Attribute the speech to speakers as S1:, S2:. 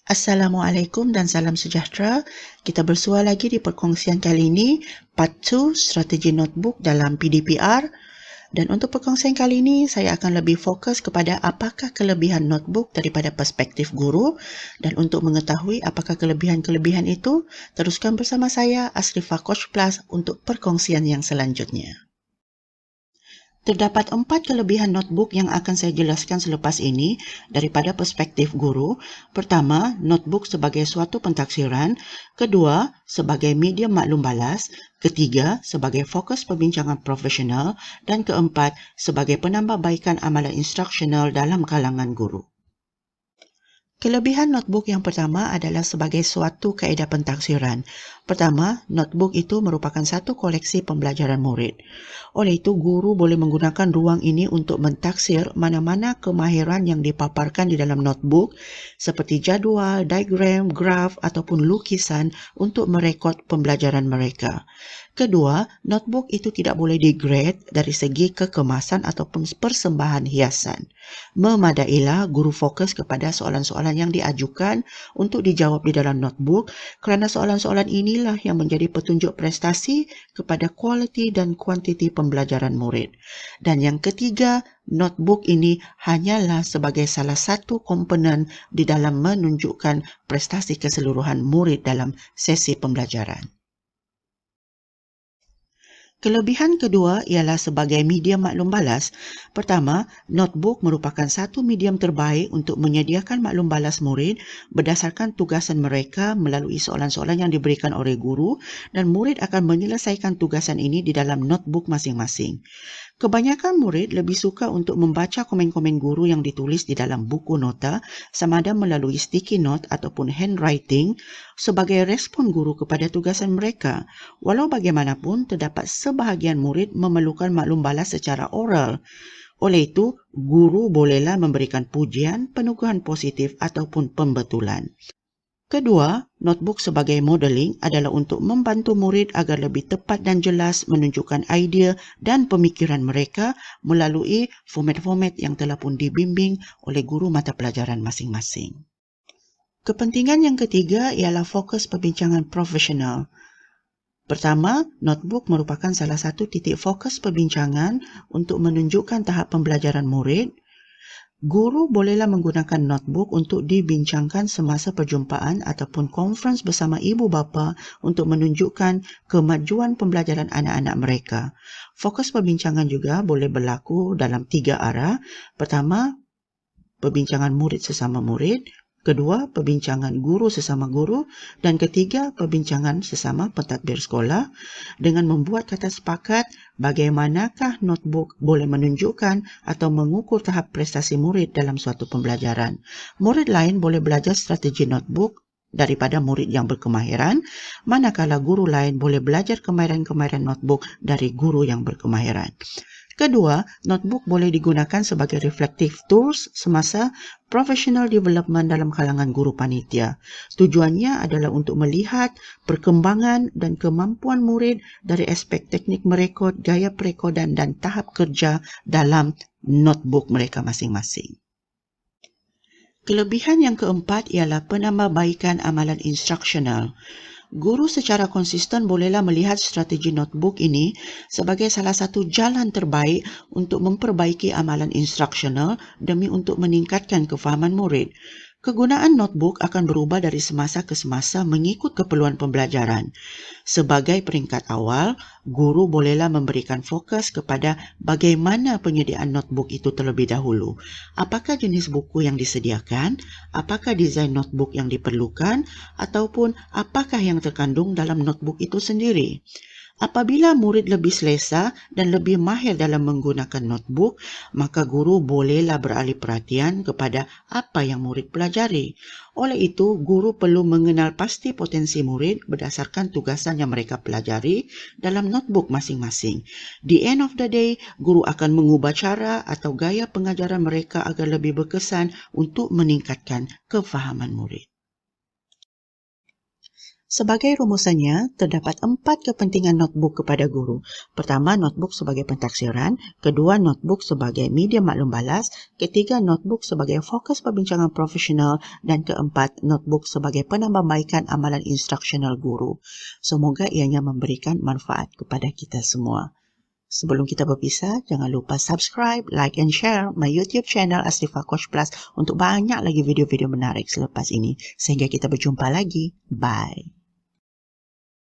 S1: Assalamualaikum dan salam sejahtera. Kita bersua lagi di perkongsian kali ini, Part 2, Strategi Notebook dalam PDPR. Dan untuk perkongsian kali ini, saya akan lebih fokus kepada apakah kelebihan notebook daripada perspektif guru. Dan untuk mengetahui apakah kelebihan-kelebihan itu, teruskan bersama saya, Asrifah Coach Plus, untuk perkongsian yang selanjutnya. Terdapat 4 kelebihan notebook yang akan saya jelaskan selepas ini daripada perspektif guru. Pertama, notebook sebagai suatu pentaksiran. Kedua, sebagai medium maklum balas. Ketiga, sebagai fokus perbincangan profesional. Dan keempat, sebagai penambahbaikan amalan instruksional dalam kalangan guru. Kelebihan notebook yang pertama adalah sebagai suatu kaedah pentaksiran. Pertama, notebook itu merupakan satu koleksi pembelajaran murid. Oleh itu, guru boleh menggunakan ruang ini untuk mentaksir mana-mana kemahiran yang dipaparkan di dalam notebook seperti jadual, diagram, graf ataupun lukisan untuk merekod pembelajaran mereka. Kedua, notebook itu tidak boleh degrade dari segi kekemasan ataupun persembahan hiasan. Memadailah guru fokus kepada soalan-soalan yang diajukan untuk dijawab di dalam notebook kerana soalan-soalan inilah yang menjadi petunjuk prestasi kepada kualiti dan kuantiti pembelajaran murid. Dan yang ketiga, notebook ini hanyalah sebagai salah satu komponen di dalam menunjukkan prestasi keseluruhan murid dalam sesi pembelajaran. Kelebihan kedua ialah sebagai medium maklum balas. Pertama, notebook merupakan satu medium terbaik untuk menyediakan maklum balas murid berdasarkan tugasan mereka melalui soalan-soalan yang diberikan oleh guru dan murid akan menyelesaikan tugasan ini di dalam notebook masing-masing. Kebanyakan murid lebih suka untuk membaca komen-komen guru yang ditulis di dalam buku nota sama ada melalui sticky note ataupun handwriting sebagai respon guru kepada tugasan mereka. Walau bagaimanapun, terdapat sebahagian murid memerlukan maklum balas secara oral. Oleh itu, guru bolehlah memberikan pujian, penugahan positif ataupun pembetulan. Kedua, notebook sebagai modeling adalah untuk membantu murid agar lebih tepat dan jelas menunjukkan idea dan pemikiran mereka melalui format-format yang telah pun dibimbing oleh guru mata pelajaran masing-masing. Kepentingan yang ketiga ialah fokus perbincangan profesional. Pertama, notebook merupakan salah satu titik fokus perbincangan untuk menunjukkan tahap pembelajaran murid. Guru bolehlah menggunakan notebook untuk dibincangkan semasa perjumpaan ataupun konferens bersama ibu bapa untuk menunjukkan kemajuan pembelajaran anak-anak mereka. Fokus perbincangan juga boleh berlaku dalam 3 arah. Pertama, perbincangan murid sesama murid. Kedua, perbincangan guru sesama guru. Dan ketiga, perbincangan sesama pentadbir sekolah dengan membuat kata sepakat bagaimanakah notebook boleh menunjukkan atau mengukur tahap prestasi murid dalam suatu pembelajaran. Murid lain boleh belajar strategi notebook daripada murid yang berkemahiran, manakala guru lain boleh belajar kemahiran-kemahiran notebook dari guru yang berkemahiran. Kedua, notebook boleh digunakan sebagai reflective tools semasa professional development dalam kalangan guru panitia. Tujuannya adalah untuk melihat perkembangan dan kemampuan murid dari aspek teknik merekod, gaya perekodan dan tahap kerja dalam notebook mereka masing-masing. Kelebihan yang keempat ialah penambahbaikan amalan instruksional. Guru secara konsisten bolehlah melihat strategi notebook ini sebagai salah satu jalan terbaik untuk memperbaiki amalan instruksional demi untuk meningkatkan kefahaman murid. Kegunaan notebook akan berubah dari semasa ke semasa mengikut keperluan pembelajaran. Sebagai peringkat awal, guru bolehlah memberikan fokus kepada bagaimana penyediaan notebook itu terlebih dahulu. Apakah jenis buku yang disediakan? Apakah desain notebook yang diperlukan? Ataupun apakah yang terkandung dalam notebook itu sendiri? Apabila murid lebih selesa dan lebih mahir dalam menggunakan notebook, maka guru bolehlah beralih perhatian kepada apa yang murid pelajari. Oleh itu, guru perlu mengenal pasti potensi murid berdasarkan tugasan yang mereka pelajari dalam notebook masing-masing. Di end of the day, guru akan mengubah cara atau gaya pengajaran mereka agar lebih berkesan untuk meningkatkan kefahaman murid. Sebagai rumusannya, terdapat 4 kepentingan notebook kepada guru. Pertama, notebook sebagai pentaksiran. Kedua, notebook sebagai media maklum balas. Ketiga, notebook sebagai fokus perbincangan profesional. Dan keempat, notebook sebagai penambahbaikan amalan instruksional guru. Semoga ianya memberikan manfaat kepada kita semua. Sebelum kita berpisah, jangan lupa subscribe, like and share my YouTube channel Asrifah Coach Plus untuk banyak lagi video-video menarik selepas ini. Sehingga kita berjumpa lagi. Bye.